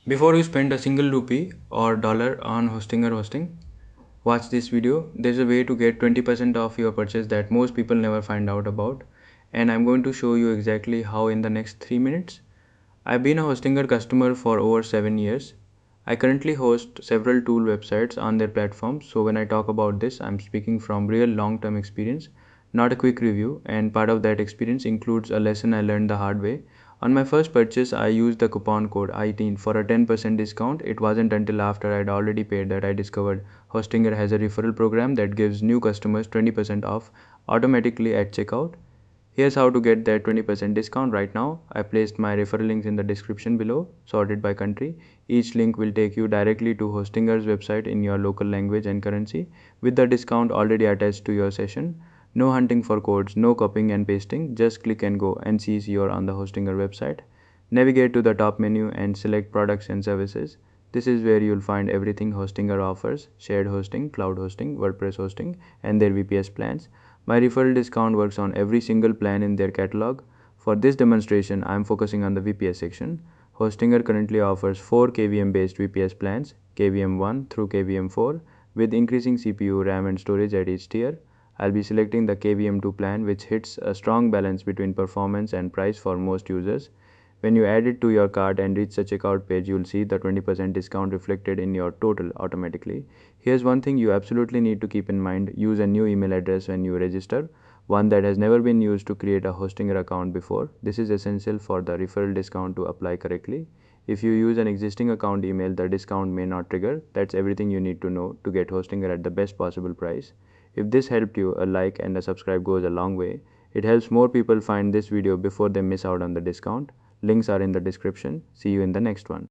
Before you spend a single rupee or dollar on hosting, watch this video. There's a way to get 20% off your purchase that most people never find out about, and I'm going to show you exactly how in the next 3 minutes. I've been a Hostinger customer for over 7 years. I currently host several tool websites on their platform, so when I talk about this, I'm speaking from real long-term experience, not a quick review, and part of that experience includes a lesson I learned the hard way. On my first purchase, I used the coupon code I18 for a 10% discount. It wasn't until after I'd already paid that I discovered Hostinger has a referral program that gives new customers 20% off automatically at checkout. Here's how to get that 20% discount right now. I placed my referral links in the description below, sorted by country. Each link will take you directly to Hostinger's website in your local language and currency with the discount already attached to your session. No hunting for codes, no copying and pasting, just click and go and see you're on the Hostinger website. Navigate to the top menu and select products and services. This is where you'll find everything Hostinger offers: shared hosting, cloud hosting, WordPress hosting, and their VPS plans. My referral discount works on every single plan in their catalog. For this demonstration, I am focusing on the VPS section. Hostinger currently offers 4 KVM based VPS plans, KVM 1 through KVM 4, with increasing CPU, RAM, and storage at each tier. I'll be selecting the KVM 2 plan, which hits a strong balance between performance and price for most users. When you add it to your cart and reach the checkout page, you'll see the 20% discount reflected in your total automatically. Here's one thing you absolutely need to keep in mind: use a new email address when you register, one that has never been used to create a Hostinger account before. This is essential for the referral discount to apply correctly. If you use an existing account email, the discount may not trigger. That's everything you need to know to get Hostinger at the best possible price. If this helped you, a like and a subscribe goes a long way. It helps more people find this video before they miss out on the discount. Links are in the description. See you in the next one.